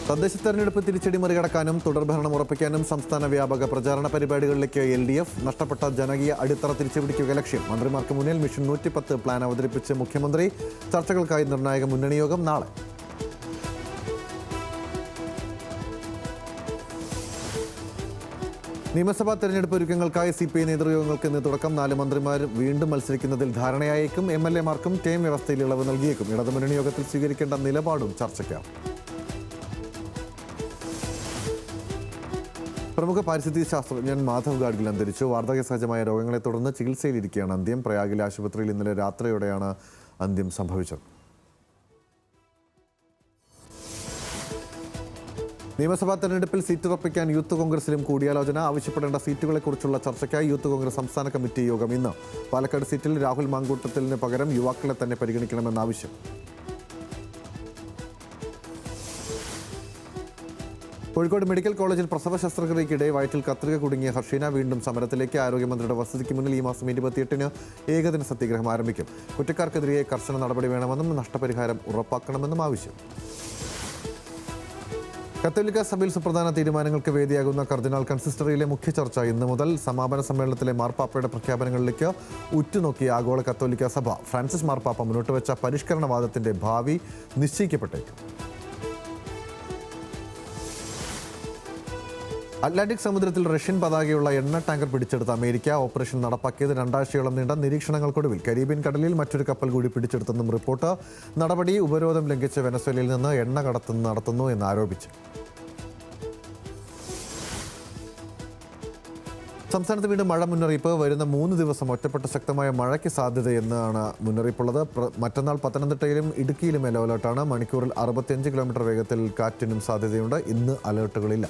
തദ്ദേശ തെരഞ്ഞെടുപ്പ് തിരിച്ചടി മറികടക്കാനും തുടർഭരണം ഉറപ്പിക്കാനും സംസ്ഥാന വ്യാപക പ്രചാരണ പരിപാടികളിലേക്ക് LDF നഷ്ടപ്പെട്ട ജനകീയ അടിത്തറ തിരിച്ചുപിടിക്കുക ലക്ഷ്യം. മന്ത്രിമാർക്ക് മുന്നിൽ മിഷൻ 110 പ്ലാൻ അവതരിപ്പിച്ച് മുഖ്യമന്ത്രി. ചർച്ചകൾക്കായി നിർണായക മുന്നണി യോഗം നാളെ. നിയമസഭാ തെരഞ്ഞെടുപ്പ് ഒരുക്കങ്ങൾക്കായി CPI നേതൃയോഗങ്ങൾക്ക് ഇന്ന് തുടക്കം. 4 മന്ത്രിമാർ വീണ്ടും മത്സരിക്കുന്നതിൽ ധാരണയായേക്കും. MLA മാർക്കും ടേം വ്യവസ്ഥയിൽ ഇളവ് നൽകിയേക്കും. ഇടതുമുന്നണി യോഗത്തിൽ സ്വീകരിക്കേണ്ട നിലപാടും ചർച്ചയ്ക്കാണ്. പ്രമുഖ പാരിസ്ഥിതിക ശാസ്ത്രജ്ഞൻ മാധവ് ഗാഡ്ഗിൽ അന്തരിച്ചു. വാർദ്ധക്യ സഹജമായ രോഗങ്ങളെ തുടർന്ന് ചികിത്സയിലിരിക്കുകയാണ് അന്ത്യം. പ്രയാഗിലെ ആശുപത്രിയിൽ ഇന്നലെ രാത്രിയോടെയാണ് അന്ത്യം സംഭവിച്ചത്. നിയമസഭാ തെരഞ്ഞെടുപ്പിൽ സീറ്റ് ഉറപ്പിക്കാൻ യൂത്ത് കോൺഗ്രസിലും കൂടിയാലോചന. ആവശ്യപ്പെടേണ്ട സീറ്റുകളെക്കുറിച്ചുള്ള ചർച്ചയ്ക്കായി യൂത്ത് കോൺഗ്രസ് സംസ്ഥാന കമ്മിറ്റി യോഗം ഇന്ന്. പാലക്കാട് സീറ്റിൽ രാഹുൽ മാങ്കൂട്ടത്തിന് പകരം യുവാക്കളെ തന്നെ പരിഗണിക്കണമെന്ന ആവശ്യം. കോഴിക്കോട് മെഡിക്കൽ കോളേജിൽ പ്രസവ ശസ്ത്രക്രിയയ്ക്കിടെ വയറ്റിൽ കത്രിക കുടുങ്ങിയ ഹർഷീന വീണ്ടും സമരത്തിലേക്ക്. ആരോഗ്യമന്ത്രിയുടെ വസതിക്ക് മുന്നിൽ ഈ മാസം 28-ന് ഏകദിന സത്യാഗ്രഹം ആരംഭിക്കും. കുറ്റക്കാർക്കെതിരെ കർശന നടപടി വേണമെന്നും നഷ്ടപരിഹാരം ഉറപ്പാക്കണമെന്നും ആവശ്യം. കത്തോലിക്ക സഭയിൽ സുപ്രധാന തീരുമാനങ്ങൾക്ക് വേദിയാകുന്ന കർദിനാൾ കൺസിസ്റ്ററിയിലെ മുഖ്യ ചർച്ച ഇന്ന് മുതൽ. സമാപന സമ്മേളനത്തിലെ മാർപ്പാപ്പയുടെ പ്രഖ്യാപനങ്ങളിലേക്ക് ഉറ്റുനോക്കിയ ആഗോള കത്തോലിക്ക സഭ. ഫ്രാൻസിസ് മാർപ്പാപ്പ മുന്നോട്ട് വെച്ച പരിഷ്കരണവാദത്തിന്റെ ഭാവി നിശ്ചയിക്കപ്പെട്ടേക്കും. അറ്റ്ലാന്റിക് സമുദ്രത്തിൽ റഷ്യൻ പതാകയുള്ള എണ്ണ ടാങ്കർ പിടിച്ചെടുത്ത അമേരിക്ക. ഓപ്പറേഷൻ നടപ്പാക്കിയത് 2 ആഴ്ചയോളം നീണ്ട നിരീക്ഷണങ്ങൾക്കൊടുവിൽ. കരീബിയൻ കടലിൽ മറ്റൊരു കപ്പൽ കൂടി പിടിച്ചെടുത്തെന്നും റിപ്പോർട്ട്. നടപടി ഉപരോധം ലംഘിച്ച് വെനസ്വേലയിൽ നിന്ന് എണ്ണ കടത്ത് നടത്തുന്നു എന്നാരോപിച്ച്. സംസ്ഥാനത്ത് വീണ്ടും മഴ മുന്നറിയിപ്പ്. വരുന്ന 3 ദിവസം ഒറ്റപ്പെട്ട ശക്തമായ മഴയ്ക്ക് സാധ്യതയെന്നാണ് മുന്നറിയിപ്പുള്ളത്. മറ്റന്നാൾ പത്തനംതിട്ടയിലും ഇടുക്കിയിലും യെല്ലോ അലർട്ടാണ്. മണിക്കൂറിൽ 65 കിലോമീറ്റർ വേഗത്തിൽ കാറ്റിനും സാധ്യതയുണ്ട്. ഇന്ന് അലർട്ടുകളില്ല.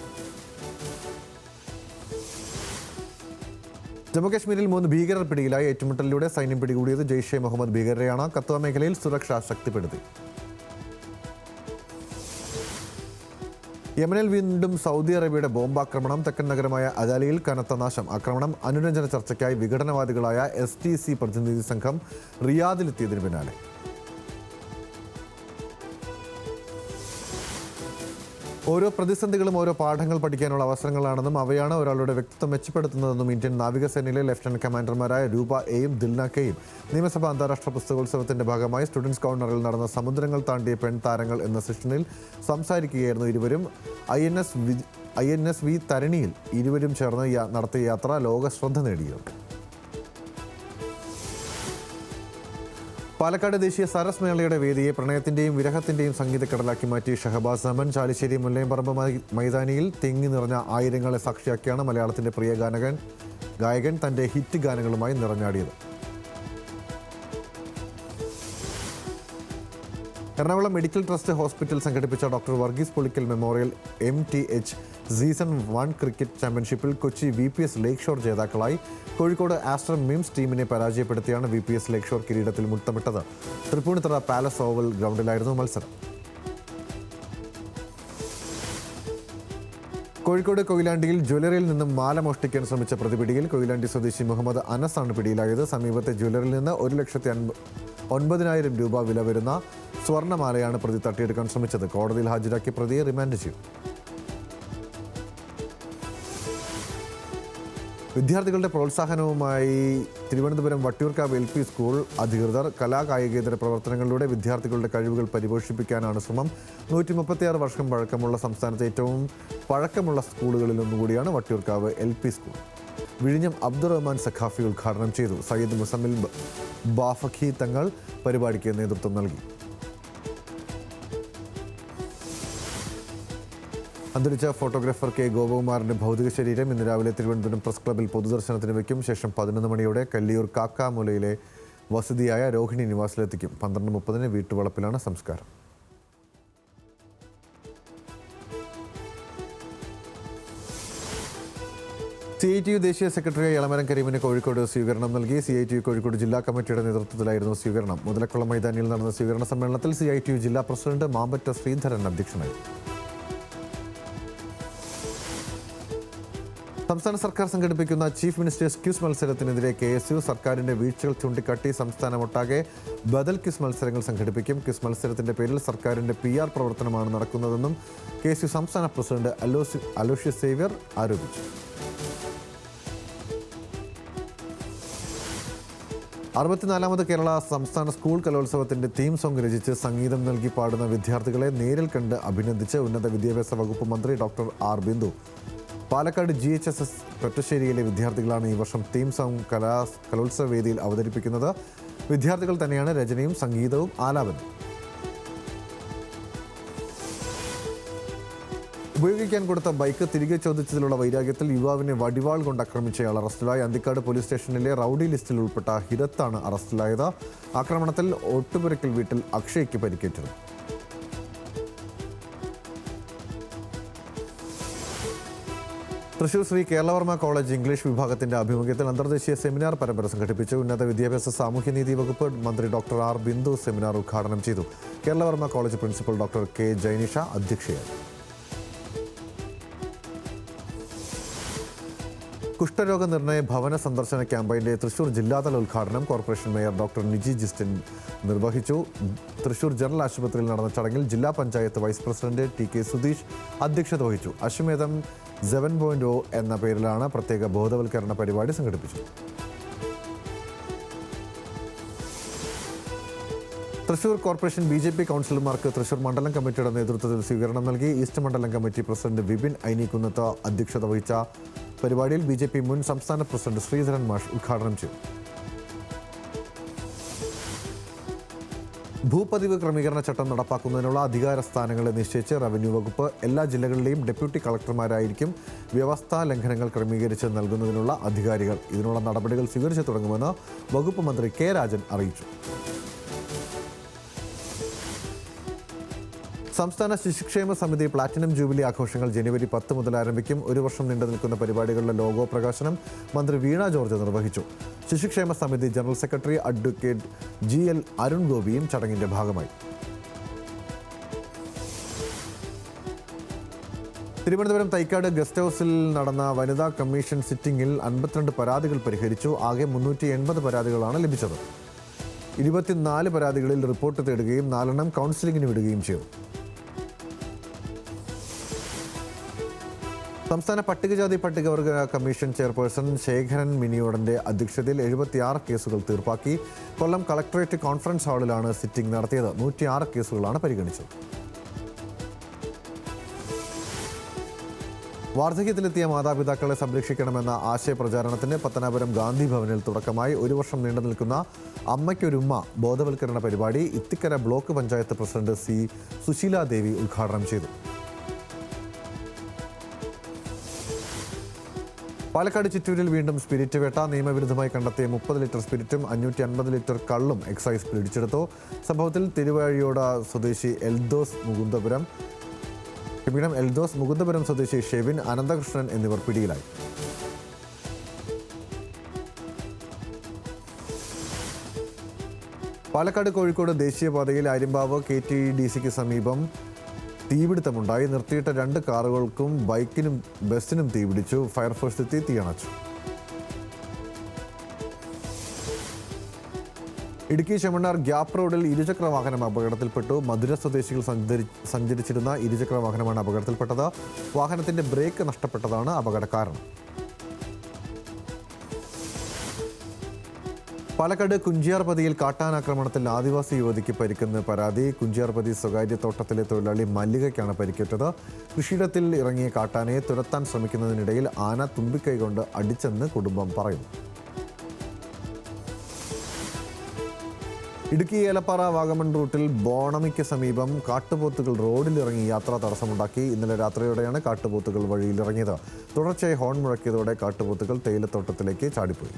ജമ്മുകശ്മീരിൽ 3 ഭീകരർ പിടിയിലായി. ഏറ്റുമുട്ടലിലൂടെ സൈന്യം പിടികൂടിയത് ജെയ്ഷെ മുഹമ്മദ് ഭീകരരെയാണ്. കത്വ മേഖലയിൽ സുരക്ഷ ശക്തിപ്പെടുത്തി. യമനിൽ വീണ്ടും സൗദി അറേബ്യയുടെ ബോംബാക്രമണം. തെക്കൻ നഗരമായ അദാലിയിൽ കനത്ത നാശം. ആക്രമണം അനുരഞ്ജന ചർച്ചയ്ക്കായി വിഘടനവാദികളായ STC പ്രതിനിധി സംഘം റിയാദിലെത്തിയതിന് പിന്നാലെ. ഓരോ പ്രതിസന്ധികളും ഓരോ പാഠങ്ങൾ പഠിക്കാനുള്ള അവസരങ്ങളാണെന്നും അവയാണ് ഒരാളുടെ വ്യക്തിത്വം മെച്ചപ്പെടുത്തുന്നതെന്നും ഇന്ത്യൻ നാവികസേനയിലെ ലഫ്റ്റനന്റ് കമാൻഡർമാരായ രൂപ എയും ദിൽന കെയും നിയമസഭാ അന്താരാഷ്ട്ര പുസ്തകോത്സവത്തിന്റെ ഭാഗമായി സ്റ്റുഡൻസ് കോർണറിൽ നടന്ന സമുദ്രങ്ങൾ താണ്ടിയ പെൺതാരങ്ങൾ എന്ന സെഷനിൽ സംസാരിക്കുകയായിരുന്നു ഇരുവരും. INS വി തരണിയിൽ ഇരുവരും ചേർന്ന് നടത്തിയ യാത്ര ലോക ശ്രദ്ധ നേടിയിരുന്നു. പാലക്കാട് ദേശീയ സരസ് മേളയുടെ വേദിയെ പ്രണയത്തിന്റെയും വിരഹത്തിന്റെയും സംഗീതക്കടലാക്കി മാറ്റി ഷഹബാസ് അമൻ. ചാലിശ്ശേരി മുല്ലയംപറമ്പ് മൈതാനിയിൽ തിങ്ങി നിറഞ്ഞ ആയിരങ്ങളെ സാക്ഷിയാക്കിയാണ് മലയാളത്തിന്റെ പ്രിയ ഗായകൻ തന്റെ ഹിറ്റ് ഗാനങ്ങളുമായി നിറഞ്ഞാടിയത്. എറണാകുളം മെഡിക്കൽ ട്രസ്റ്റ് ഹോസ്പിറ്റൽ സംഘടിപ്പിച്ച doctor Varghese Pulickal memorial MTH season 1 cricket ചാമ്പ്യൻഷിപ്പിൽ കൊച്ചി VPS ലേക്ക് ഷോർ ജേതാക്കളായി. കോഴിക്കോട് ആസ്റ്റർ മിംസ് ടീമിനെ പരാജയപ്പെടുത്തിയാണ് VPS ലേക്ക് ഷോർ കിരീടത്തിൽ മുത്തമിട്ടത്. തൃപ്പൂണിത്തുറ പാലസ് ഓവൽ ഗ്രൗണ്ടിലായിരുന്നു മത്സരം. കോഴിക്കോട് കൊയിലാണ്ടിയിൽ ജ്വല്ലറിയിൽ നിന്നും മാല മോഷ്ടിക്കാൻ ശ്രമിച്ച പ്രതിപിടിയിൽ. കൊയിലാണ്ടി സ്വദേശി മുഹമ്മദ് അനസാണ് പിടിയിലായത്. സമീപത്തെ ജ്വല്ലറിയിൽ നിന്ന് 1,09,000 രൂപ വില വരുന്ന സ്വർണ്ണമാലയാണ് പ്രതി തട്ടിയെടുക്കാൻ ശ്രമിച്ചത്. കോടതിയിൽ ഹാജരാക്കി പ്രതിയെ റിമാൻഡ് ചെയ്തു. വിദ്യാർത്ഥികളുടെ പ്രോത്സാഹനവുമായി തിരുവനന്തപുരം വട്ടിയൂർക്കാവ് LP സ്കൂൾ അധികൃതർ. കലാകായികേതര പ്രവർത്തനങ്ങളിലൂടെ വിദ്യാർത്ഥികളുടെ കഴിവുകൾ പരിപോഷിപ്പിക്കാനാണ് ശ്രമം. 136 വർഷം പഴക്കമുള്ള സംസ്ഥാനത്തെ ഏറ്റവും പഴക്കമുള്ള സ്കൂളുകളിലൊന്നുകൂടിയാണ് വട്ടിയൂർക്കാവ് LP സ്കൂൾ. വിഴിഞ്ഞം അബ്ദുറഹ്മാൻ സഖാഫി ഉദ്ഘാടനം ചെയ്തു. സയ്യിദ് മുസമ്മിൽ ബാഫഖി തങ്ങൾ പരിപാടിക്ക് നേതൃത്വം നൽകി. അന്തരിച്ച ഫോട്ടോഗ്രാഫർ K. ഗോപകുമാറിന്റെ ഭൗതിക ശരീരം ഇന്ന് രാവിലെ തിരുവനന്തപുരം പ്രസ് ക്ലബ്ബിൽ പൊതുദർശനത്തിന് വയ്ക്കും. ശേഷം 11 മണിയോടെ കല്ലിയൂർ കാക്കാമൂലയിലെ വസതിയായ രോഹിണി നിവാസിലെത്തിക്കും. 12:30 വീട്ടുവളപ്പിലാണ് സംസ്കാരം. CITU ദേശീയ സെക്രട്ടറി എളമരം കരീമിന് കോഴിക്കോട് സ്വീകരണം നൽകി. CITU കോഴിക്കോട് ജില്ലാ കമ്മിറ്റിയുടെ നേതൃത്വത്തിലായിരുന്നു സ്വീകരണം. മുതലക്കുളം മൈതാനിയിൽ നടന്ന സ്വീകരണ സമ്മേളനത്തിൽ CITU ജില്ലാ പ്രസിഡന്റ് മാമ്പറ്റ ശ്രീധരൻ അധ്യക്ഷനായി. സംസ്ഥാന സർക്കാർ സംഘടിപ്പിക്കുന്ന ചീഫ് മിനിസ്റ്റേഴ്സ് ക്വിസ് മത്സരത്തിനെതിരെ KSU സർക്കാരിന്റെ വീഴ്ചകൾ ചൂണ്ടിക്കാട്ടി സംസ്ഥാനമൊട്ടാകെ ബദൽ ക്വിസ് മത്സരങ്ങൾ സംഘടിപ്പിക്കും. ക്വിസ് മത്സരത്തിന്റെ പേരിൽ സർക്കാരിന്റെ PR പ്രവർത്തനമാണ് നടക്കുന്നതെന്നും KSU സംസ്ഥാന പ്രസിഡന്റ് അലോഷ്യസ് സേവ്യർ ആരോപിച്ചു. 64ാമത് കേരള സംസ്ഥാന സ്കൂൾ കലോത്സവത്തിന്റെ തീം സോങ് രചിച്ച് സംഗീതം നൽകി പാടുന്ന വിദ്യാർത്ഥികളെ നേരിൽ കണ്ട് അഭിനന്ദിച്ച് ഉന്നത വിദ്യാഭ്യാസ വകുപ്പ് മന്ത്രി doctor R Bindu. Palakkad GHSS പെറ്റശ്ശേരിയിലെ വിദ്യാർത്ഥികളാണ് ഈ വർഷം തീം സോങ് കലോത്സവ വേദിയിൽ അവതരിപ്പിക്കുന്നത്. വിദ്യാർത്ഥികൾ തന്നെയാണ് രചനയും സംഗീതവും ആലാപനവും. ഉപയോഗിക്കാൻ കൊടുത്ത ബൈക്ക് തിരികെ ചോദിച്ചതിലുള്ള വൈരാഗ്യത്തിൽ യുവാവിനെ വടിവാൾ കൊണ്ട് ആക്രമിച്ചയാൾ അറസ്റ്റിലായി. അന്തിക്കാട് പോലീസ് സ്റ്റേഷനിലെ റൌഡി ലിസ്റ്റിൽ ഉൾപ്പെട്ട ഹിരത്താണ് അറസ്റ്റിലായത്. ആക്രമണത്തിൽ ഒട്ടുപുരയ്ക്കൽ വീട്ടിൽ അക്ഷയ്ക്ക് പരിക്കേറ്റിരുന്നു. തൃശൂർ ശ്രീ കേരളവർമ്മ കോളേജ് ഇംഗ്ലീഷ് വിഭാഗത്തിന്റെ ആഭിമുഖ്യത്തിൽ അന്തർദേശീയ സെമിനാർ പരമ്പര സംഘടിപ്പിച്ചു. ഉന്നത വിദ്യാഭ്യാസ സാമൂഹ്യനീതി വകുപ്പ് മന്ത്രി ഡോക്ടർ ആർ ബിന്ദു സെമിനാർ ഉദ്ഘാടനം ചെയ്തു. Keralavarma college principal doctor K Jainisha അധ്യക്ഷയായി. കുഷ്ഠരോഗ നിർണയ ഭവന സന്ദർശന ക്യാമ്പയിന്റെ തൃശൂർ ജില്ലാതല ഉദ്ഘാടനം corporation mayor doctor Niji Jistin നിർവഹിച്ചു. തൃശൂർ ജനറൽ ആശുപത്രിയിൽ നടന്ന ചടങ്ങിൽ ജില്ലാ panchayat vice president TK Sudheesh അധ്യക്ഷത വഹിച്ചു. അശ്വമേധം 7.0 എന്ന പേരിലാണ് പ്രത്യേക ബോധവൽക്കരണ പരിപാടി സംഘടിപ്പിച്ചത്. തൃശൂർ കോർപ്പറേഷൻ BJP കൗൺസിലർമാർക്ക് തൃശൂർ മണ്ഡലം കമ്മിറ്റിയുടെ നേതൃത്വത്തിൽ സ്വീകരണം നൽകി. ഈസ്റ്റ് മണ്ഡലം കമ്മിറ്റി പ്രസിഡന്റ് വിപിൻ ഐനിക്കുന്നത്ത് അധ്യക്ഷത വഹിച്ച പരിപാടിയിൽ BJP മുൻ സംസ്ഥാന പ്രസിഡന്റ് ശ്രീധരൻ മാഷ് ഉദ്ഘാടനം ചെയ്തു. ഭൂപതിവ് ക്രമീകരണ ചട്ടം നടപ്പാക്കുന്നതിനുള്ള അധികാര സ്ഥാനങ്ങളെ നിശ്ചയിച്ച് റവന്യൂ വകുപ്പ്. എല്ലാ ജില്ലകളിലെയും ഡെപ്യൂട്ടി കളക്ടർമാരായിരിക്കും വ്യവസ്ഥാ ലംഘനങ്ങൾ ക്രമീകരിച്ച് നൽകുന്നതിനുള്ള അധികാരികൾ. ഇതിനുള്ള നടപടികൾ സ്വീകരിച്ചു തുടങ്ങുമെന്ന് വകുപ്പ് മന്ത്രി K രാജൻ അറിയിച്ചു. സംസ്ഥാന ശിശുക്ഷേമ സമിതി പ്ലാറ്റിനം ജൂബിലി ആഘോഷങ്ങൾ ജനുവരി 10 മുതൽ ആരംഭിക്കും. ഒരു വർഷം നീണ്ടു നിൽക്കുന്ന പരിപാടികളുടെ ലോഗോ പ്രകാശനം മന്ത്രി വീണ ജോർജ് നിർവഹിച്ചു. ശിശുക്ഷേമ സമിതി general secretary advocate GL Arun ഗോപിയും ചടങ്ങിന്റെ ഭാഗമായി. തിരുവനന്തപുരം തൈക്കാട് ഗസ്റ്റ് ഹൗസിൽ നടന്ന വനിതാ കമ്മീഷൻ സിറ്റിംഗിൽ 52 പരാതികൾ പരിഹരിച്ചു. ആകെ 380 പരാതികളാണ് ലഭിച്ചത്. 24 പരാതികളിൽ റിപ്പോർട്ട് തേടുകയും 4 കൗൺസിലിംഗിന് വിടുകയും ചെയ്തു. സംസ്ഥാന പട്ടികജാതി പട്ടികവർഗ കമ്മീഷൻ ചെയർപേഴ്സൺ ശേഖരൻ മിനിയോടന്റെ അധ്യക്ഷതയിൽ 76 കേസുകൾ തീർപ്പാക്കി. കൊല്ലം കളക്ടറേറ്റ് കോൺഫറൻസ് ഹാളിലാണ് സിറ്റിംഗ് നടത്തിയത്. 106 കേസുകളാണ് പരിഗണിച്ചത്. വാർദ്ധക്യത്തിലെത്തിയ മാതാപിതാക്കളെ സംരക്ഷിക്കണമെന്ന ആശയപ്രചാരണത്തിന് പത്തനാപുരം ഗാന്ധി ഭവനിൽ തുടക്കമായി. ഒരു വർഷം നീണ്ടു നിൽക്കുന്ന അമ്മയ്ക്കൊരുമ്മ ബോധവൽക്കരണ പരിപാടി Ithikkara block panchayat president C Susheela Devi ഉദ്ഘാടനം ചെയ്തു. പാലക്കാട് ചിറ്റൂരിൽ വീണ്ടും സ്പിരിറ്റ് വേട്ട. നിയമവിരുദ്ധമായി കണ്ടെത്തിയ 30 ലിറ്റർ സ്പിരിറ്റും 550 ലിറ്റർ കള്ളും എക്സൈസ് പിടിച്ചെടുത്തു. സംഭവത്തിൽ തിരുവാഴിയോട് സ്വദേശി എൽദോസ് മുകുന്ദപുരം സ്വദേശി ഷെവിൻ, അനന്തകൃഷ്ണൻ എന്നിവർ പിടിയിലായി. പാലക്കാട് കോഴിക്കോട് ദേശീയപാതയിൽ ആര്യമ്പാവ് KTDCക്ക് സമീപം തീപിടുത്തമുണ്ടായി. നിർത്തിയിട്ട 2 കാറുകൾക്കും ബൈക്കിനും ബസ്സിനും തീപിടിച്ചു. ഫയർഫോഴ്സ് എത്തി തീയണച്ചു. ഇടുക്കി ചെമ്മണ്ണാർ ഗ്യാപ്പ് റോഡിൽ ഇരുചക്ര വാഹനം അപകടത്തിൽപ്പെട്ടു. മധുര സ്വദേശികൾ സഞ്ചരിച്ചിരുന്ന ഇരുചക്ര വാഹനമാണ് അപകടത്തിൽപ്പെട്ടത്. വാഹനത്തിന്റെ ബ്രേക്ക് നഷ്ടപ്പെട്ടതാണ് അപകട കാരണം. പാലക്കാട് കുഞ്ചിയാർപതിയിൽ കാട്ടാനാക്രമണത്തിൽ ആദിവാസി യുവതിക്ക് പരിക്കെന്ന് പരാതി. കുഞ്ചിയാർപതി സ്വകാര്യ തോട്ടത്തിലെ തൊഴിലാളി മല്ലികയ്ക്കാണ് പരിക്കേറ്റത്. കൃഷിയിടത്തിൽ ഇറങ്ങിയ കാട്ടാനയെ തുരത്താൻ ശ്രമിക്കുന്നതിനിടയിൽ ആന തുമ്പിക്കൈ കൊണ്ട് അടിച്ചെന്ന് കുടുംബം പറയുന്നു. ഇടുക്കി ഏലപ്പാറ വാഗമൺ റൂട്ടിൽ ബോണമിക്ക് സമീപം കാട്ടുപോത്തുകൾ റോഡിലിറങ്ങി യാത്രാ തടസ്സമുണ്ടാക്കി. ഇന്നലെ രാത്രിയോടെയാണ് കാട്ടുപോത്തുകൾ വഴിയിലിറങ്ങിയത്. തുടർച്ചയായി ഹോൺ മുഴക്കിയതോടെ കാട്ടുപോത്തുകൾ തേയിലത്തോട്ടത്തിലേക്ക് ചാടിപ്പോയി.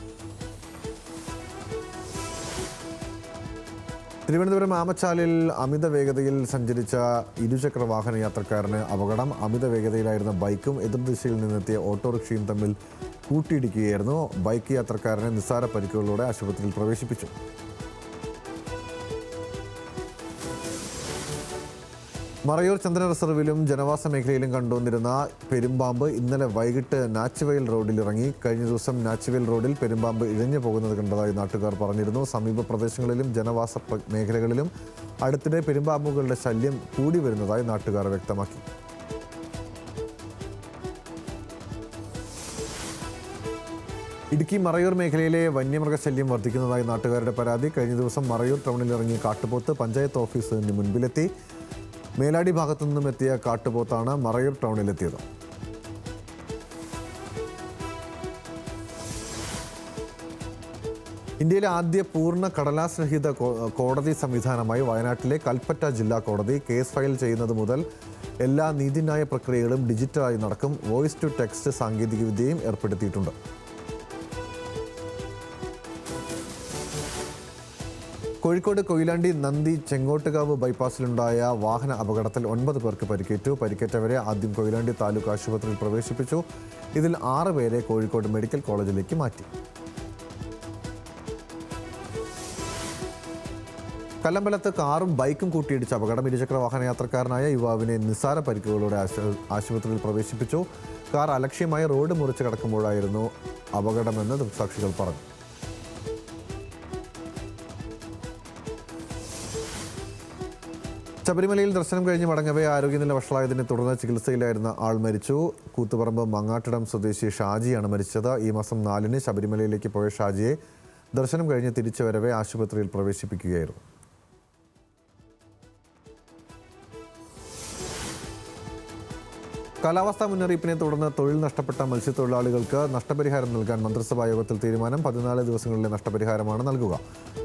തിരുവനന്തപുരം ആമച്ചാലിൽ അമിത വേഗതയിൽ സഞ്ചരിച്ച ഇരുചക്ര വാഹന യാത്രക്കാരന് അപകടം. അമിത വേഗതയിലായിരുന്ന ബൈക്കും എതിർദിശയിൽ നിന്നെത്തിയ ഓട്ടോറിക്ഷയും തമ്മിൽ കൂട്ടിയിടിക്കുകയായിരുന്നു. ബൈക്ക് യാത്രക്കാരനെ നിസ്സാര പരിക്കുകളോടെ ആശുപത്രിയിൽ പ്രവേശിപ്പിച്ചു. മറയൂർ ചന്ദ്ര റിസർവിലും ജനവാസ മേഖലയിലും കണ്ടുവന്നിരുന്ന പെരുമ്പാമ്പ് ഇന്നലെ വൈകിട്ട് നാച്ചുവയൽ റോഡിൽ ഇറങ്ങി. കഴിഞ്ഞ ദിവസം നാച്ചുവയൽ റോഡിൽ പെരുമ്പാമ്പ് ഇഴഞ്ഞു പോകുന്നത് കണ്ടതായി നാട്ടുകാർ പറഞ്ഞിരുന്നു. സമീപ പ്രദേശങ്ങളിലും ജനവാസ മേഖലകളിലും അടുത്തിടെ പെരുമ്പാമ്പുകളുടെ ശല്യം കൂടി വരുന്നതായി നാട്ടുകാർ വ്യക്തമാക്കി. ഇടുക്കി മറയൂർ മേഖലയിലെ വന്യമൃഗശല്യം വർദ്ധിക്കുന്നതായി നാട്ടുകാരുടെ പരാതി. കഴിഞ്ഞ ദിവസം മറയൂർ ടൗണിലിറങ്ങിയ കാട്ടുപോത്ത് പഞ്ചായത്ത് ഓഫീസിന് മുൻപിലെത്തി. മേലാടി ഭാഗത്തു നിന്നും എത്തിയ കാട്ടുപോത്താണ് മറയൂർ ടൗണിലെത്തിയത്. ഇന്ത്യയിലെ ആദ്യ പൂർണ്ണ കടലാസ് രഹിത കോടതി സംവിധാനമായി വയനാട്ടിലെ കൽപ്പറ്റ ജില്ലാ കോടതി കേസ് ഫയൽ ചെയ്യുന്നത് മുതൽ എല്ലാ നീതിന്യായ പ്രക്രിയകളും ഡിജിറ്റലായി നടക്കും. വോയിസ് ടു ടെക്സ്റ്റ് സാങ്കേതികവിദ്യയും ഏർപ്പെടുത്തിയിട്ടുണ്ട്. കോഴിക്കോട് കൊയിലാണ്ടി നന്ദി ചെങ്ങോട്ടുകാവ് ബൈപ്പാസിലുണ്ടായ വാഹന അപകടത്തിൽ 9 പേർക്ക് പരിക്കേറ്റു. പരിക്കേറ്റവരെ ആദ്യം കൊയിലാണ്ടി താലൂക്ക് ആശുപത്രിയിൽ പ്രവേശിപ്പിച്ചു. ഇതിൽ 6 പേരെ കോഴിക്കോട് മെഡിക്കൽ കോളേജിലേക്ക് മാറ്റി. കല്ലമ്പലത്ത് കാറും ബൈക്കും കൂട്ടിയിടിച്ച അപകടം. ഇരുചക്ര വാഹന യാത്രക്കാരനായ യുവാവിനെ നിസ്സാര പരിക്കുകളോടെ ആശുപത്രിയിൽ പ്രവേശിപ്പിച്ചു. കാർ അലക്ഷ്യമായി റോഡ് മുറിച്ച് കടക്കുമ്പോഴായിരുന്നു അപകടമെന്ന് ദൃക്സാക്ഷികൾ പറഞ്ഞു. ശബരിമലയിൽ ദർശനം കഴിഞ്ഞ് മടങ്ങവേ ആരോഗ്യനില വഷളായതിനെ തുടർന്ന് ചികിത്സയിലായിരുന്ന ആൾ മരിച്ചു. കൂത്തുപറമ്പ് മങ്ങാട്ടിടം സ്വദേശി ഷാജിയാണ് മരിച്ചത്. ഈ മാസം 4-ന് ശബരിമലയിലേക്ക് പോയ ഷാജിയെ ദർശനം കഴിഞ്ഞ് തിരിച്ചു വരവേ ആശുപത്രിയിൽ പ്രവേശിപ്പിക്കുകയായിരുന്നു. കാലാവസ്ഥാ മുന്നറിയിപ്പിനെ തുടർന്ന് തൊഴിൽ നഷ്ടപ്പെട്ട മത്സ്യത്തൊഴിലാളികൾക്ക് നഷ്ടപരിഹാരം നൽകാൻ മന്ത്രിസഭാ യോഗത്തിൽ തീരുമാനം. 14 ദിവസങ്ങളിലെ നഷ്ടപരിഹാരമാണ് നൽകുക.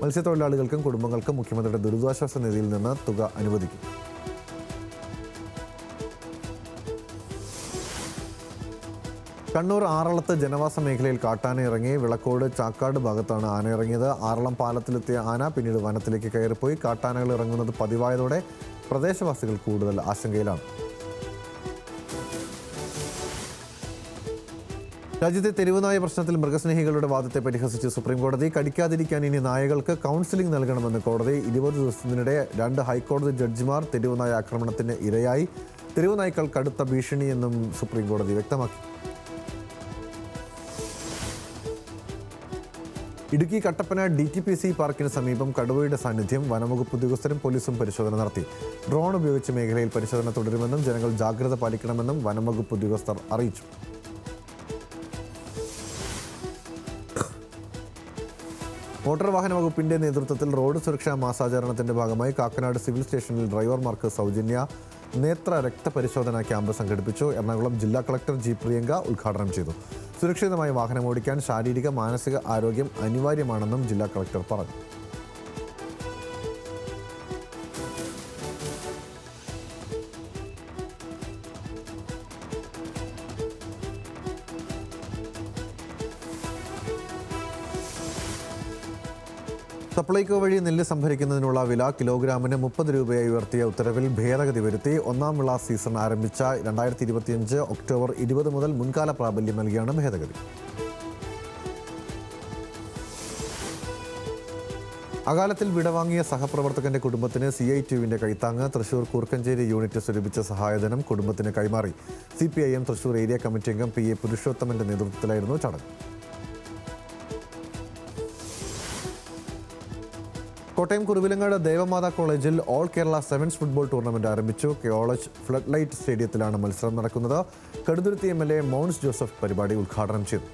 മത്സ്യത്തൊഴിലാളികൾക്കും കുടുംബങ്ങൾക്കും മുഖ്യമന്ത്രിയുടെ ദുരിതാശ്വാസ നിധിയിൽ നിന്ന് തുക അനുവദിക്കും. കണ്ണൂർ ആറളത്ത് ജനവാസ മേഖലയിൽ കാട്ടാന ഇറങ്ങി. വിളക്കോട് ചാക്കാട് ഭാഗത്താണ് ആന ഇറങ്ങിയത്. ആറളം പാലത്തിലെത്തിയ ആന പിന്നീട് വനത്തിലേക്ക് കയറിപ്പോയി. കാട്ടാനകൾ ഇറങ്ങുന്നത് പതിവായതോടെ പ്രദേശവാസികൾ കൂടുതൽ ആശങ്കയിലാണ്. രാജ്യത്തെ തെരുവുനായ പ്രശ്നത്തിൽ മൃഗസ്നേഹികളുടെ വാദത്തെ പരിഹസിച്ച് സുപ്രീംകോടതി. കടിക്കാതിരിക്കാൻ ഇനി നായകൾക്ക് കൗൺസിലിംഗ് നൽകണമെന്ന് കോടതി. 20 ദിവസത്തിനിടെ 2 ഹൈക്കോടതി ജഡ്ജിമാർ തെരുവുനായ ആക്രമണത്തിന് ഇരയായി. തെരുവുനായ്ക്കൾ കടുത്ത ഭീഷണിയെന്നും സുപ്രീംകോടതി വ്യക്തമാക്കി. ഇടുക്കി കട്ടപ്പന DTPC പാർക്കിന് സമീപം കടുവയുടെ സാന്നിധ്യം. വനംവകുപ്പ് ഉദ്യോഗസ്ഥരും പോലീസും പരിശോധന നടത്തി. ഡ്രോൺ ഉപയോഗിച്ച് മേഖലയിൽ പരിശോധന തുടരുമെന്നും ജനങ്ങൾ ജാഗ്രത പാലിക്കണമെന്നും വനംവകുപ്പ് ഉദ്യോഗസ്ഥർ അറിയിച്ചു. മോട്ടോർ വാഹന വകുപ്പിന്റെ നേതൃത്വത്തിൽ റോഡ് സുരക്ഷാ മാസാചരണത്തിന്റെ ഭാഗമായി കാക്കനാട് സിവിൽ സ്റ്റേഷനിൽ ഡ്രൈവർമാർക്ക് സൗജന്യ നേത്ര രക്തപരിശോധനാ ക്യാമ്പ് സംഘടിപ്പിച്ചു. എറണാകുളം ജില്ലാ കളക്ടർ G. പ്രിയങ്ക ഉദ്ഘാടനം ചെയ്തു. സുരക്ഷിതമായി വാഹനമോടിക്കാൻ ശാരീരിക മാനസിക ആരോഗ്യം അനിവാര്യമാണെന്നും ജില്ലാ കളക്ടർ പറഞ്ഞു. സപ്ലൈകോ വഴി നെല്ല് സംഭരിക്കുന്നതിനുള്ള വില കിലോഗ്രാമിന് 30 രൂപയായി ഉയർത്തിയ ഉത്തരവിൽ ഭേദഗതി വരുത്തി. ഒന്നാം വിള സീസൺ ആരംഭിച്ച 2025 ഒക്ടോബർ 20 മുതൽ മുൻകാല പ്രാബല്യം നൽകിയാണ് ഭേദഗതി. അകാലത്തിൽ വിടവാങ്ങിയ സഹപ്രവർത്തകന്റെ കുടുംബത്തിന് CITUവിന്റെ കൈത്താങ്ങ്. തൃശൂർ കൂർക്കഞ്ചേരി യൂണിറ്റ് സ്വരൂപിച്ച സഹായധനം കുടുംബത്തിന് കൈമാറി. CPIM തൃശൂർ ഏരിയ കമ്മിറ്റി അംഗം PA പുരുഷോത്തമന്റെ നേതൃത്വത്തിലായിരുന്നു ചടങ്ങ്. കോട്ടയം കുറുവിലങ്ങാട് ദേവമാതാ കോളേജിൽ all Kerala sevens football tournament ആരംഭിച്ചു. കോളേജ് ഫ്ലഡ് ലൈറ്റ് സ്റ്റേഡിയത്തിലാണ് മത്സരം നടക്കുന്നത്. കടുതുരുത്തി MLA മോൻസ് ജോസഫ് പരിപാടി ഉദ്ഘാടനം ചെയ്തു.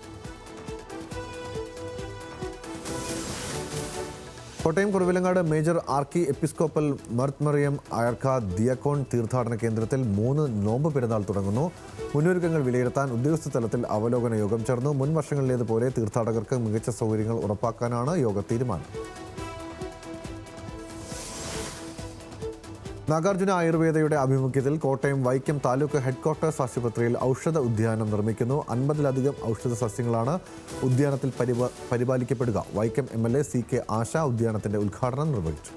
കോട്ടയം കുറുവിലങ്ങാട് മേജർ ആർക്കി എപ്പിസ്കോപ്പൽ മർമറിയം അയർക്ക ദിയക്കോൺ തീർത്ഥാടന കേന്ദ്രത്തിൽ 3 നോമ്പ് പെരുന്നാൾ തുടങ്ങുന്നു. മുന്നൊരുക്കങ്ങൾ വിലയിരുത്താൻ ഉദ്യോഗസ്ഥ തലത്തിൽ അവലോകന യോഗം ചേർന്നു. മുൻ വർഷങ്ങളിലേതുപോലെ തീർത്ഥാടകർക്ക് മികച്ച സൗകര്യങ്ങൾ ഉറപ്പാക്കാനാണ് യോഗ തീരുമാനം. നാഗാർജുന ആയുർവേദയുടെ ആഭിമുഖ്യത്തിൽ കോട്ടയം വൈക്കം താലൂക്ക് ഹെഡ്ക്വാർട്ടേഴ്സ് ആശുപത്രിയിൽ ഔഷധ ഉദ്യാനം നിർമ്മിക്കുന്നു. 50-ലധികം ഔഷധ സസ്യങ്ങളാണ് ഉദ്യാനത്തിൽ പരിപാലിക്കപ്പെടുക. വൈക്കം MLA CK ആശ ഉദ്യാനത്തിന്റെ ഉദ്ഘാടനം നിർവഹിച്ചു.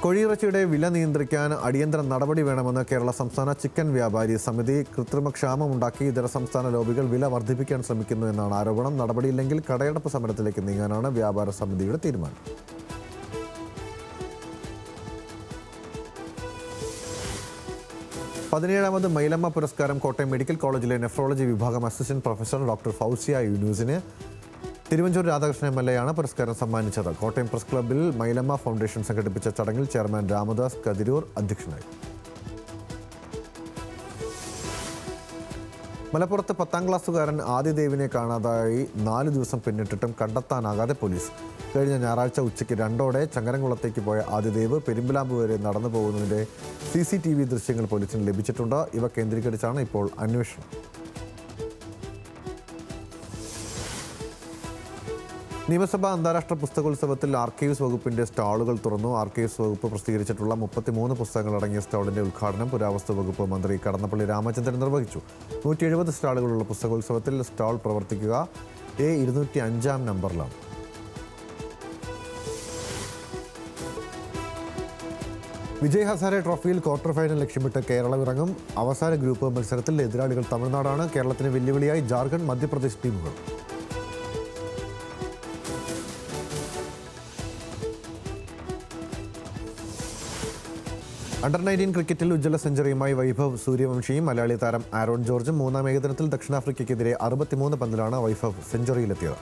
കോഴിയിറച്ചിയുടെ വില നിയന്ത്രിക്കാൻ അടിയന്തര നടപടി വേണമെന്ന് കേരള സംസ്ഥാന ചിക്കൻ വ്യാപാരി സമിതി. കൃത്രിമക്ഷാമമുണ്ടാക്കി ഇതര സംസ്ഥാന ലോബികൾ വില വർദ്ധിപ്പിക്കാൻ ശ്രമിക്കുന്നു എന്നാണ് ആരോപണം. നടപടിയില്ലെങ്കിൽ കടയടപ്പ് സമരത്തിലേക്ക് നീങ്ങാനാണ് വ്യാപാര സമിതിയുടെ തീരുമാനം. 17ാമത് മൈലമ്മ പുരസ്കാരം കോട്ടയം മെഡിക്കൽ കോളേജിലെ നെഫ്രോളജി വിഭാഗം അസിസ്റ്റന്റ് പ്രൊഫസർ ഡോക്ടർ ഫൗസിയ യൂനൂസിന് തിരുവഞ്ചൂർ രാധാകൃഷ്ണൻ എം.എൽ.എയാണ് പുരസ്കാരം സമ്മാനിച്ചത്. കോട്ടയം പ്രസ് ക്ലബ്ബിൽ മൈലമ്മ ഫൗണ്ടേഷൻ സംഘടിപ്പിച്ച ചടങ്ങിൽ ചെയർമാൻ രാമദാസ് കതിരൂർ അധ്യക്ഷനായി. മലപ്പുറത്ത് 10ാം ക്ലാസ്സുകാരൻ ആദിദേവിനെ കാണാതായി 4 ദിവസം പിന്നിട്ടിട്ടും കണ്ടെത്താനാകാതെ പോലീസ്. കഴിഞ്ഞ ഞായറാഴ്ച ഉച്ചയ്ക്ക് 2ഓടെ ചങ്ങരംകുളത്തേക്ക് പോയ ആദിദേവ് പെരുമ്പിലാമ്പ് വരെ നടന്നു പോകുന്നതിൻ്റെ CCTV ദൃശ്യങ്ങൾ പോലീസിന് ലഭിച്ചിട്ടുണ്ട്. ഇവ കേന്ദ്രീകരിച്ചാണ് ഇപ്പോൾ അന്വേഷണം. നിയമസഭാ അന്താരാഷ്ട്ര പുസ്തകോത്സവത്തിൽ ആർക്കൈവ്സ് വകുപ്പിന്റെ സ്റ്റാളുകൾ തുറന്നു. ആർക്കൈവ്സ് വകുപ്പ് പ്രസിദ്ധീകരിച്ചിട്ടുള്ള 33 പുസ്തകങ്ങൾ അടങ്ങിയ സ്റ്റാളിന്റെ ഉദ്ഘാടനം പുരാവസ്തു വകുപ്പ് മന്ത്രി കടന്നപ്പള്ളി രാമചന്ദ്രൻ നിർവഹിച്ചു. 170 സ്റ്റാളുകളുള്ള പുസ്തകോത്സവത്തിൽ സ്റ്റാൾ പ്രവർത്തിക്കുക A205 നമ്പറിലാണ്. വിജയ് ഹസാരെ ട്രോഫിയിൽ ക്വാർട്ടർ ഫൈനൽ ലക്ഷ്യമിട്ട് കേരളം ഇറങ്ങും. അവസാന ഗ്രൂപ്പ് മത്സരത്തിൽ എതിരാളികൾ തമിഴ്നാടാണ്. കേരളത്തിന് വെല്ലുവിളിയായി ജാർഖണ്ഡ്, മധ്യപ്രദേശ് ടീമുകൾ. അണ്ടർ-19 ക്രിക്കറ്റിൽ ഉജ്ജ്വല സെഞ്ചുറിയുമായി വൈഭവ് സൂര്യവംശിയും മലയാളി താരം ആരോൺ ജോർജും 3ാം ഏകദിനത്തിൽ ദക്ഷിണാഫ്രിക്കയ്ക്കെതിരെ 63 പന്തിലാണ് വൈഭവ് സെഞ്ചുറിയിലെത്തിയത്.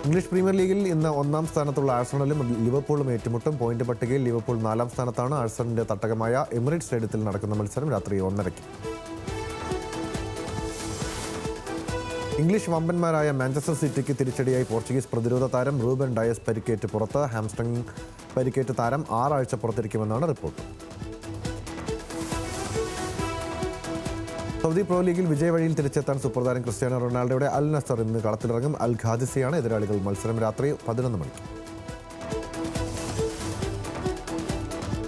ഇംഗ്ലീഷ് പ്രീമിയർ ലീഗിൽ ഇന്ന് 1ാം സ്ഥാനത്തുള്ള ആഴ്സണലും ലിവർപൂളും ഏറ്റുമുട്ടും. പോയിന്റ് പട്ടികയിൽ ലിവർപൂൾ 4ാം സ്ഥാനത്താണ്. ആഴ്സണലിന്റെ തട്ടകമായ എമിറേറ്റ്സ് സ്റ്റേഡിയത്തിൽ നടക്കുന്ന മത്സരം രാത്രി 1:30-ക്ക്. ഇംഗ്ലീഷ് വമ്പന്മാരായ മാഞ്ചസ്റ്റർ സിറ്റിക്ക് തിരിച്ചടിയായി പോർച്ചുഗീസ് പ്രതിരോധ താരം റൂബൻ ഡയസ് പരിക്കേറ്റ് പുറത്ത്. ഹാംസ്ട്രിംഗ് പരിക്കേറ്റ താരം 6 ആഴ്ച പുറത്തിരിക്കുമെന്നാണ് റിപ്പോർട്ട്. സൗദി പ്രോ ലീഗിൽ വിജയവഴിയിൽ തിരിച്ചെത്താൻ സൂപ്പർ താരം ക്രിസ്ത്യാനോ റൊണാൾഡോയുടെ അൽ നസർ ഇന്ന് കളത്തിലിറങ്ങും. അൽ ഖാദിസിയാണ് എതിരാളികൾ. മത്സരം രാത്രി 11 മണിക്ക്.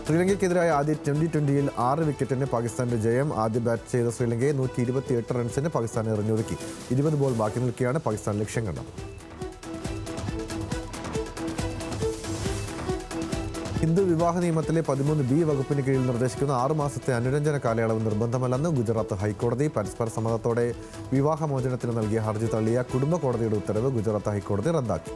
ശ്രീലങ്കയ്ക്കെതിരായ ആദ്യ T20-യിൽ 6 വിക്കറ്റിന് പാകിസ്ഥാന്റെ ജയം. ആദ്യം ബാറ്റ് ചെയ്ത ശ്രീലങ്കയെ 128 റൺസിന് പാകിസ്ഥാൻ എറിഞ്ഞൊതുക്കി. 20 ബോൾ ബാക്കി നിൽക്കെയാണ് പാകിസ്ഥാൻ ലക്ഷ്യം കണ്ടത്. ഹിന്ദു വിവാഹ നിയമത്തിലെ 13B വകുപ്പിന് കീഴിൽ നിർദ്ദേശിക്കുന്ന 6 മാസത്തെ അനുരഞ്ജന കാലയളവ് നിർബന്ധമല്ലെന്ന് ഗുജറാത്ത് ഹൈക്കോടതി. പരസ്പര സമ്മതത്തോടെ വിവാഹമോചനത്തിന് നൽകിയ ഹർജി തള്ളിയ കുടുംബ കോടതിയുടെ ഉത്തരവ് ഗുജറാത്ത് ഹൈക്കോടതി റദ്ദാക്കി.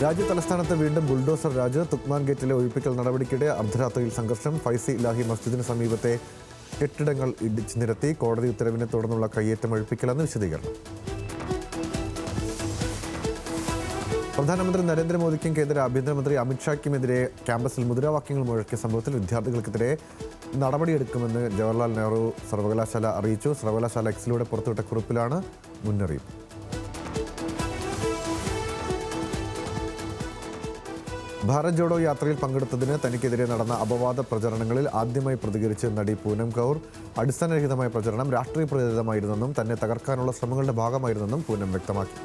രാജ്യതലസ്ഥാനത്ത് വീണ്ടും ബുൾഡോസർ രാജ്. തുക്മാൻ ഗേറ്റിലെ ഒഴിപ്പിക്കൽ നടപടിക്കിടെ അർദ്ധരാത്രിയിൽ സംഘർഷം. ഫൈസി ഇലാഹി മസ്ജിദിന് സമീപത്തെ കെട്ടിടങ്ങൾ ഇടിച്ചു നിരത്തി. കോടതി ഉത്തരവിനെ തുടർന്നുള്ള കയ്യേറ്റം ഒഴിപ്പിക്കലെന്ന് വിശദീകരണം. പ്രധാനമന്ത്രി നരേന്ദ്രമോദിക്കും കേന്ദ്ര ആഭ്യന്തരമന്ത്രി അമിത്ഷായ്ക്കുമെതിരെ ക്യാമ്പസിൽ മുദ്രാവാക്യങ്ങൾ മുഴക്കിയ സംഭവത്തിൽ വിദ്യാർത്ഥികൾക്കെതിരെ നടപടിയെടുക്കുമെന്ന് ജവഹർലാൽ നെഹ്റു സർവകലാശാല അറിയിച്ചു. സർവകലാശാല എക്സിലൂടെ പുറത്തുവിട്ട കുറിപ്പിലാണ് മുന്നറിയിപ്പ്. ഭാരത് ജോഡോ യാത്രയിൽ പങ്കെടുത്തതിന് തനിക്കെതിരെ നടന്ന അപവാദ പ്രചരണങ്ങളിൽ ആദ്യമായി പ്രതികരിച്ച് നടി പൂനം കൗർ. അടിസ്ഥാനരഹിതമായ പ്രചരണം രാഷ്ട്രീയ പ്രേരിതമായിരുന്നെന്നും തന്നെ തകർക്കാനുള്ള ശ്രമങ്ങളുടെ ഭാഗമായിരുന്നെന്നും പൂനം വ്യക്തമാക്കി.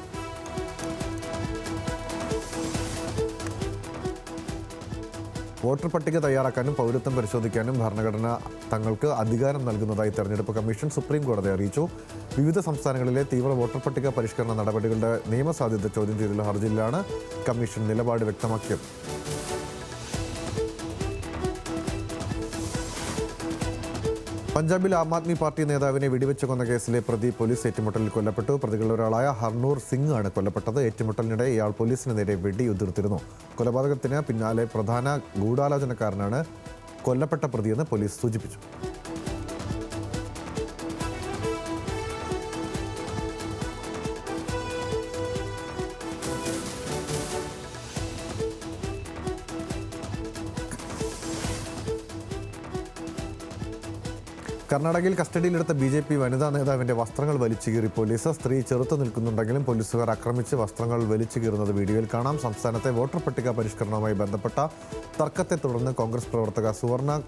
വോട്ടർ പട്ടിക തയ്യാറാക്കാനും പൗരത്വം പരിശോധിക്കാനും ഭരണഘടന തങ്ങൾക്ക് അധികാരം നൽകുന്നതായി തെരഞ്ഞെടുപ്പ് കമ്മീഷൻ സുപ്രീം കോടതിയെ അറിയിച്ചു. വിവിധ സംസ്ഥാനങ്ങളിലെ തീവ്ര വോട്ടർ പട്ടിക പരിഷ്കരണ നടപടികളുടെ നിയമസാധ്യത ചോദ്യം ചെയ്തുള്ള ഹർജിയിലാണ് കമ്മീഷൻ നിലപാട് വ്യക്തമാക്കിയത്. പഞ്ചാബിൽ ആം ആദ്മി പാർട്ടി നേതാവിനെ വെടിവെച്ച് കൊന്ന കേസിലെ പ്രതി പോലീസ് ഏറ്റുമുട്ടലിൽ കൊല്ലപ്പെട്ടു. പ്രതികളിൽ ഒരാളായ ഹർനൂർ സിംഗ് ആണ് കൊല്ലപ്പെട്ടത്. ഏറ്റുമുട്ടലിനിടെ ഇയാൾ പോലീസിന് നേരെ വെടിയുതിർത്തിരുന്നു. കൊലപാതകത്തിന് പിന്നാലെ പ്രധാന ഗൂഢാലോചനക്കാരനാണ് കൊല്ലപ്പെട്ട പ്രതിയെന്ന് പോലീസ് സൂചിപ്പിച്ചു. കർണാടകയിൽ കസ്റ്റഡിയിലെടുത്ത BJP വനിതാ നേതാവിന്റെ വസ്ത്രങ്ങൾ വലിച്ചു കീറി പോലീസ്. സ്ത്രീ ചെറുത്തു നിൽക്കുന്നുണ്ടെങ്കിലും പോലീസുകാർ ആക്രമിച്ച് വസ്ത്രങ്ങൾ വലിച്ചു കീറുന്നത് വീഡിയോയിൽ കാണാം. സംസ്ഥാനത്തെ വോട്ടർ പട്ടിക പരിഷ്കരണവുമായി ബന്ധപ്പെട്ട തർക്കത്തെ തുടർന്ന് കോൺഗ്രസ് പ്രവർത്തക സുവർണ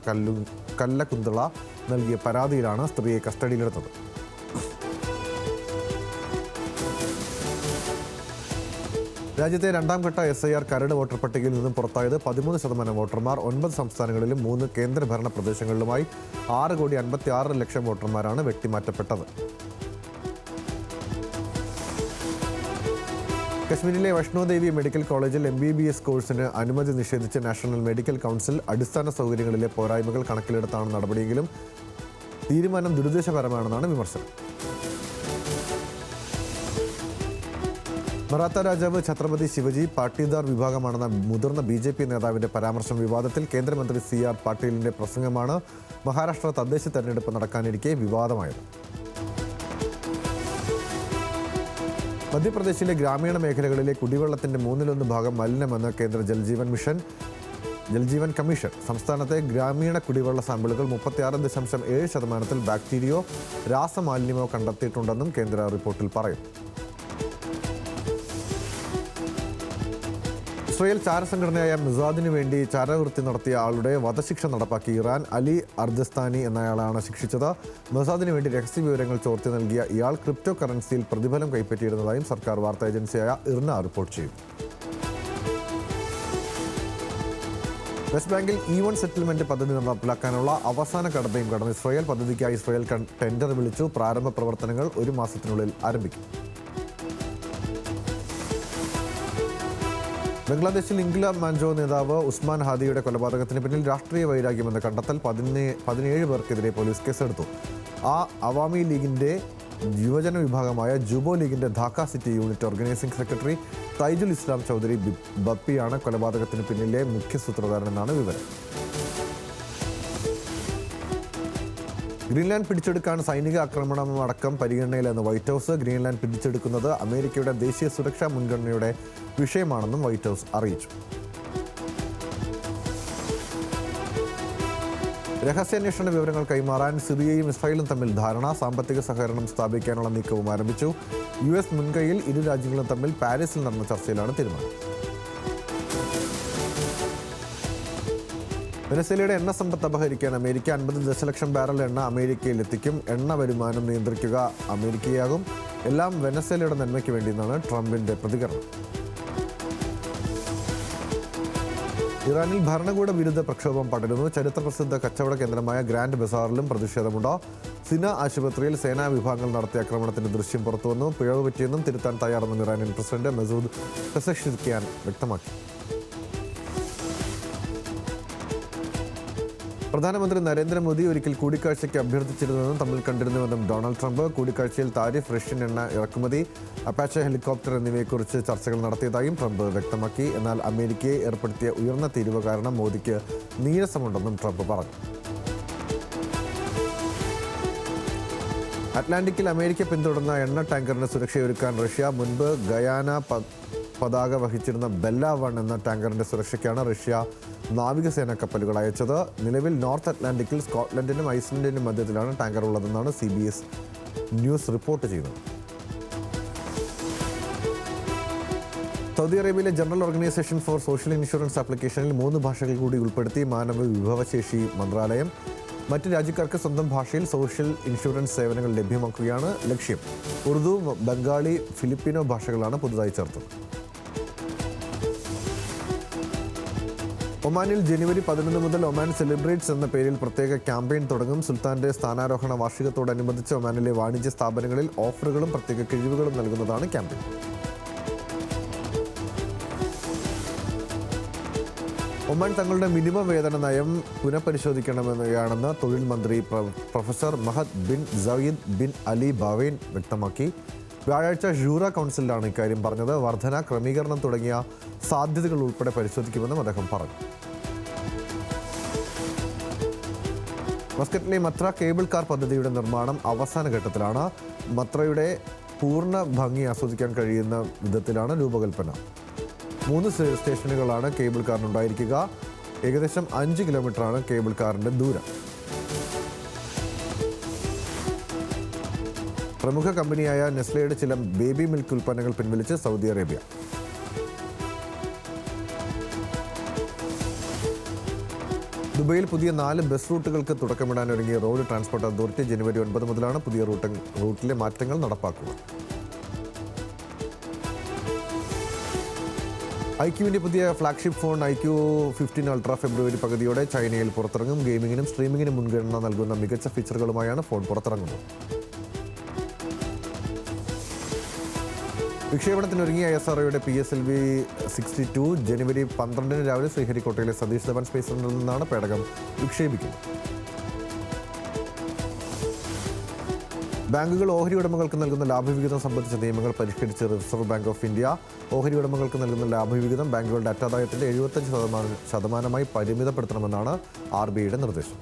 കല്ലകുന്തള നൽകിയ പരാതിയിലാണ് സ്ത്രീയെ കസ്റ്റഡിയിലെടുത്തത്. രാജ്യത്തെ 2ാം ഘട്ട SIR കരട് വോട്ടർ പട്ടികയിൽ നിന്നും പുറത്തായത് 13% വോട്ടർമാർ. 9 സംസ്ഥാനങ്ങളിലും 3 കേന്ദ്രഭരണ പ്രദേശങ്ങളിലുമായി 6,56,00,000 വോട്ടർമാരാണ് വെട്ടിമാറ്റപ്പെട്ടത്. കശ്മീരിലെ വൈഷ്ണോദേവി മെഡിക്കൽ കോളേജിൽ MBBS കോഴ്സിന് അനുമതി നിഷേധിച്ച് നാഷണൽ മെഡിക്കൽ കൗൺസിൽ. അടിസ്ഥാന സൗകര്യങ്ങളിലെ പോരായ്മകൾ കണക്കിലെടുത്താണ് നടപടിയെങ്കിലും തീരുമാനം ദുരുദ്ദേശപരമാണെന്നാണ് വിമർശനം. മറാത്ത രാജാവ് ഛത്രപതി ശിവജി പാട്ടീദാർ വിഭാഗമാണെന്ന മുതിർന്ന BJP നേതാവിന്റെ പരാമർശം വിവാദത്തിൽ. കേന്ദ്രമന്ത്രി CR പാട്ടീലിന്റെ പ്രസംഗമാണ് മഹാരാഷ്ട്ര തദ്ദേശ തെരഞ്ഞെടുപ്പ് നടക്കാനിരിക്കെ വിവാദമായത്. മധ്യപ്രദേശിലെ ഗ്രാമീണ മേഖലകളിലെ കുടിവെള്ളത്തിന്റെ 1/3 ഭാഗം മലിനമെന്ന് കേന്ദ്ര ജൽജീവൻ കമ്മീഷൻ. സംസ്ഥാനത്തെ ഗ്രാമീണ കുടിവെള്ള സാമ്പിളുകൾ 36.7% ബാക്ടീരിയോ രാസമാലിന്യമോ കണ്ടെത്തിയിട്ടുണ്ടെന്നും കേന്ദ്ര റിപ്പോർട്ടിൽ പറയുന്നു. ഇസ്രയേൽ ചാരസംഘടനയായ മിസാദിനു വേണ്ടി ചാരവൃത്തി നടത്തിയ ആളുടെ വധശിക്ഷ നടപ്പാക്കി ഇറാൻ. അലി അർദസ്താനി എന്നയാളാണ് ശിക്ഷിച്ചത്. മിസാദിനു വേണ്ടി രഹസ്യവിവരങ്ങൾ ചോർത്തി നൽകിയ ഇയാൾ ക്രിപ്റ്റോ കറൻസിയിൽ പ്രതിഫലം കൈപ്പറ്റിയിരുന്നതായും സർക്കാർ വാർത്താ ഏജൻസിയായ ഇർന റിപ്പോർട്ട് ചെയ്തു. വെസ്റ്റ് ബാങ്കിൽ E1 സെറ്റിൽമെന്റ് പദ്ധതി നടപ്പിലാക്കാനുള്ള അവസാന കടമ്പയും കടന്ന് ഇസ്രയേൽ. പദ്ധതിക്കായി ഇസ്രയേൽ ടെൻഡർ വിളിച്ചു. പ്രാരംഭ പ്രവർത്തനങ്ങൾ 1 മാസത്തിനുള്ളിൽ ആരംഭിക്കും. ബംഗ്ലാദേശിൽ ഇൻക്ലാബ് മാഞ്ചോ നേതാവ് ഉസ്മാൻ ഹാദിയുടെ കൊലപാതകത്തിന് പിന്നിൽ രാഷ്ട്രീയ വൈരാഗ്യമെന്ന് കണ്ടെത്തൽ. 17 പേർക്കെതിരെ പോലീസ് കേസെടുത്തു. അവാമി ലീഗിന്റെ യുവജന വിഭാഗമായ ജുബോ ലീഗിന്റെ Dhaka city unit organising secretary Taijul Islam Chowdhury ബപ്പിയാണ് കൊലപാതകത്തിന് പിന്നിലെ മുഖ്യ സൂത്രധാരനെന്നാണ് വിവരം. ഗ്രീൻലാൻഡ് പിടിച്ചെടുക്കാൻ സൈനിക ആക്രമണമടക്കം പരിഗണനയിലെന്ന് വൈറ്റ് ഹൗസ്. ഗ്രീൻലാൻഡ് പിടിച്ചെടുക്കുന്നത് അമേരിക്കയുടെ ദേശീയ സുരക്ഷാ മുൻഗണനയുടെ വിഷയമാണെന്നും വൈറ്റ് ഹൗസ് അറിയിച്ചു. രഹസ്യാന്വേഷണ വിവരങ്ങൾ കൈമാറാൻ സിറിയയും ഇസ്രായേലും തമ്മിൽ ധാരണ. സാമ്പത്തിക സഹകരണം സ്ഥാപിക്കാനുള്ള നീക്കവും ആരംഭിച്ചു. US മുൻകൈയിൽ ഇരു രാജ്യങ്ങളും തമ്മിൽ പാരീസിൽ നടന്ന ചർച്ചയിലാണ് തീരുമാനം. വെനസ്വേലയുടെ എണ്ണ സമ്പത്ത് അപഹരിക്കാൻ അമേരിക്ക. 50 ദശലക്ഷം ബാരൽ എണ്ണ അമേരിക്കയിൽ എത്തിക്കും. എണ്ണ വരുമാനം നിയന്ത്രിക്കുക അമേരിക്കയാകും. എല്ലാം വെനസ്വേലയുടെ നന്മയ്ക്ക് വേണ്ടിയെന്നാണ് ട്രംപിന്റെ പ്രതികരണം. ഇറാനിൽ ഭരണകൂട വിരുദ്ധ പ്രക്ഷോഭം പടരുന്നു. ചരിത്രപ്രസിദ്ധ കച്ചവട കേന്ദ്രമായ ഗ്രാൻഡ് ബസാറിലും പ്രതിഷേധമുണ്ട്. സിന ആശുപത്രിയിൽ സേനാ വിഭാഗങ്ങൾ നടത്തിയ ആക്രമണത്തിന്റെ ദൃശ്യം പുറത്തുവന്നു. പിഴവ് പറ്റിയെന്നും തിരുത്താൻ തയ്യാറെന്നും ഇറാനിയൻ പ്രസിഡന്റ് മസൂദ് പെസഷ്കിയാൻ വ്യക്തമാക്കി. പ്രധാനമന്ത്രി നരേന്ദ്രമോദി ഒരിക്കൽ കൂടിക്കാഴ്ചയ്ക്ക് അഭ്യർത്ഥിച്ചിരുന്നതെന്നും തമ്മിൽ കണ്ടിരുന്നുവെന്നും ഡൊണാൾഡ് ട്രംപ്. കൂടിക്കാഴ്ചയിൽ താരിഫ്, റഷ്യൻ എണ്ണ ഇറക്കുമതി, അപ്പാച്ചെ ഹെലികോപ്റ്റർ എന്നിവയെക്കുറിച്ച് ചർച്ചകൾ നടത്തിയതായും ട്രംപ് വ്യക്തമാക്കി. എന്നാൽ അമേരിക്കയെ ഏർപ്പെടുത്തിയ ഉയർന്ന തീരുവ കാരണം മോദിക്ക് നീരസമുണ്ടെന്നും ട്രംപ് പറഞ്ഞു. അറ്റ്ലാന്റിക്കിൽ അമേരിക്ക പിന്തുടർന്ന എണ്ണ ടാങ്കറിന് സുരക്ഷയൊരുക്കാൻ റഷ്യ. മുൻപ് ഗയാന പതാക വഹിച്ചിരുന്ന ബെല്ല 1 എന്ന ടാങ്കറിന്റെ സുരക്ഷയ്ക്കാണ് റഷ്യ നാവികസേന കപ്പലുകൾ അയച്ചത്. നിലവിൽ നോർത്ത് അറ്റ്ലാന്റിക്കിൽ സ്കോട്ട്ലൻഡിനും ഐസ്ലൻഡിനും മധ്യത്തിലാണ് ടാങ്കർ ഉള്ളതെന്നാണ് CBS ന്യൂസ് റിപ്പോർട്ട് ചെയ്യുന്നത്. സൗദി അറേബ്യയിലെ general organisation for social insurance ആപ്ലിക്കേഷനിൽ 3 ഭാഷകൾ കൂടി ഉൾപ്പെടുത്തി മാനവ വിഭവശേഷി മന്ത്രാലയം. മറ്റ് രാജ്യക്കാർക്ക് സ്വന്തം ഭാഷയിൽ സോഷ്യൽ ഇൻഷുറൻസ് സേവനങ്ങൾ ലഭ്യമാക്കുകയാണ് ലക്ഷ്യം. ഉറുദു, ബംഗാളി, ഫിലിപ്പിനോ ഭാഷകളാണ് പുതുതായി ചേർത്തത്. ഒമാനിൽ ജനുവരി 11 മുതൽ ഒമാൻ സെലിബ്രേറ്റ്സ് എന്ന പേരിൽ പ്രത്യേക ക്യാമ്പയിൻ തുടങ്ങും. സുൽത്താന്റെ സ്ഥാനാരോഹണ വാർഷികത്തോടനുബന്ധിച്ച് ഒമാനിലെ വാണിജ്യ സ്ഥാപനങ്ങളിൽ ഓഫറുകളും പ്രത്യേക കിഴിവുകളും നൽകുന്നതാണ് ക്യാമ്പയിൻ. ഒമാൻ തങ്ങളുടെ മിനിമം വേതന നയം പുനഃപരിശോധിക്കണമെന്നാണെന്ന് തൊഴിൽ മന്ത്രി professor Mahad bin Sayyid bin Ali Bawain വ്യക്തമാക്കി. വ്യാഴാഴ്ച ഷൂറ കൗൺസിലാണ് ഇക്കാര്യം പറഞ്ഞത്. വർധന, ക്രമീകരണം തുടങ്ങിയ സാധ്യതകൾ ഉൾപ്പെടെ പരിശോധിക്കുമെന്നും അദ്ദേഹം പറഞ്ഞു. മസ്കറ്റിലെ മത്ര കേബിൾ കാർ പദ്ധതിയുടെ നിർമ്മാണം അവസാന ഘട്ടത്തിലാണ്. മത്രയുടെ പൂർണ്ണ ഭംഗി ആസ്വദിക്കാൻ കഴിയുന്ന വിധത്തിലാണ് രൂപകൽപ്പന. 3 സ്റ്റേഷനുകളാണ് കേബിൾ കാറിനുണ്ടായിരിക്കുക. ഏകദേശം 5 കിലോമീറ്ററാണ് കേബിൾ കാറിന്റെ ദൂരം. പ്രമുഖ കമ്പനിയായ നെസ്ലയുടെ ചില ബേബി മിൽക്ക് ഉൽപ്പന്നങ്ങൾ പിൻവലിച്ച് സൗദി അറേബ്യ. ദുബൈയിൽ പുതിയ 4 ബസ് റൂട്ടുകൾക്ക് തുടക്കമിടാനൊരുങ്ങിയ റോഡ് ട്രാൻസ്പോർട്ട് അതോറിറ്റി. ജനുവരി 9 മുതലാണ് പുതിയ റൂട്ടിലെ മാറ്റങ്ങൾ നടപ്പാക്കുക. ഐക്യുവിൻ്റെ പുതിയ ഫ്ലാഗ്ഷിപ്പ് ഫോൺ IQ15 Ultra ഫെബ്രുവരി പകുതിയോടെ ചൈനയിൽ പുറത്തിറങ്ങും. ഗെയിമിങ്ങിനും സ്ട്രീമിങ്ങിനും മുൻഗണന നൽകുന്ന മികച്ച ഫീച്ചറുകളുമായാണ് ഫോൺ പുറത്തിറങ്ങുന്നത്. വിക്ഷേപണത്തിനൊരുങ്ങിയ ISROയുടെ PSLV-62 ജനുവരി 12 രാവിലെ ശ്രീഹരിക്കോട്ടയിലെ സതീഷ് ധവൻ സ്പേസ് സെന്ററിൽ നിന്നാണ് പേടകം വിക്ഷേപിക്കുന്നത്. ബാങ്കുകൾ ഓഹരി ഉടമകൾക്ക് നൽകുന്ന ലാഭവിഹിതം സംബന്ധിച്ച നിയമങ്ങൾ പരിഷ്കരിച്ച് റിസർവ് ബാങ്ക് ഓഫ് ഇന്ത്യ. ഓഹരി ഉടമകൾക്ക് നൽകുന്ന ലാഭവിഹിതം ബാങ്കുകളുടെ അറ്റാദായത്തിന്റെ 75% പരിമിതപ്പെടുത്തണമെന്നാണ് RBIയുടെ നിർദ്ദേശം.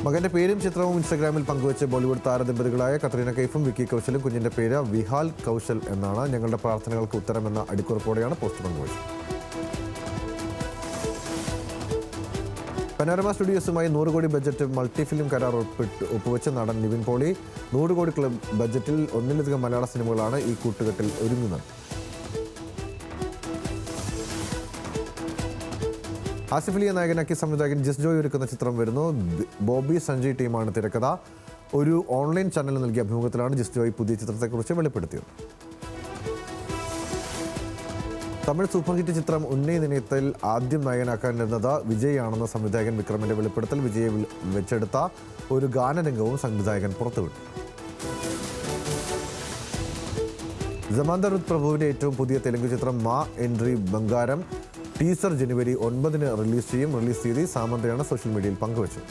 മകന്റെ പേരും ചിത്രവും ഇൻസ്റ്റഗ്രാമിൽ പങ്കുവച്ച് ബോളിവുഡ് താരദമ്പതികളായ കത്രീന കൈഫും വിക്കി കൗശലും കുഞ്ഞിന്റെ പേര് വിഹാൽ കൗശൽ എന്നാണ്. ഞങ്ങളുടെ പ്രാർത്ഥനകൾക്ക് ഉത്തരമെന്ന അടിക്കുറിപ്പോടെയാണ് പോസ്റ്റ് പങ്കുവച്ചത്. പനോരമ സ്റ്റുഡിയോസുമായി 100 കോടി ബജറ്റ് മൾട്ടി ഫിലിം കരാർ ഒപ്പുവെച്ച നടൻ നിവിൻ പോളി. 100 കോടി ക്ലബ് ബജറ്റിൽ ഒന്നിലധികം മലയാള സിനിമകളാണ് ഈ കൂട്ടുകെട്ടിൽ ഒരുങ്ങുന്നത്. ആസിഫ് അലിയെ നായകനാക്കി സംവിധായകൻ ജിസ് ജോയ് ഒരുക്കുന്ന ചിത്രം വരുന്നു. ബോബി സഞ്ജയ് ടീമാണ് തിരക്കഥ. ഒരു ഓൺലൈൻ ചാനലിൽ നൽകിയ അഭിമുഖത്തിലാണ് ജിസ് ജോയ് പുതിയ ചിത്രത്തെക്കുറിച്ച് വെളിപ്പെടുത്തിയത്. തമിഴ് സൂപ്പർ ഹിറ്റ് ചിത്രം ഉന്നൈ നിനയത്തിൽ ആദ്യം നായകനാക്കാനിരുന്നത് വിജയ് ആണെന്ന സംവിധായകൻ വിക്രമിന്റെ വെളിപ്പെടുത്തൽ. വിജയെ വെച്ചെടുത്ത ഒരു ഗാനരംഗവും സംവിധായകൻ പുറത്തുവിട്ടു. ജമാന്ദർ പ്രഭുവിന്റെ ഏറ്റവും പുതിയ തെലുങ്ക് ചിത്രം മാ എൻട്രി ബംഗാരം ടീസർ ജനുവരി 9 റിലീസ് ചെയ്യും. റിലീസ് തീയതി സാമന്തയാണ് സോഷ്യൽ മീഡിയയിൽ പങ്കുവച്ചത്.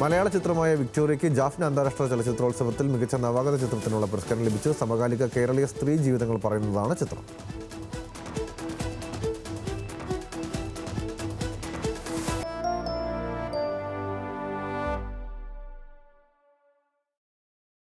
മലയാള ചിത്രമായ വിക്ടോറിയയ്ക്ക് ജാഫ്ന അന്താരാഷ്ട്ര ചലച്ചിത്രോത്സവത്തിൽ മികച്ച നവാഗത ചിത്രത്തിനുള്ള പുരസ്കാരം ലഭിച്ചു. സമകാലിക കേരളീയ സ്ത്രീ ജീവിതങ്ങൾ പറയുന്നതാണ് ചിത്രം.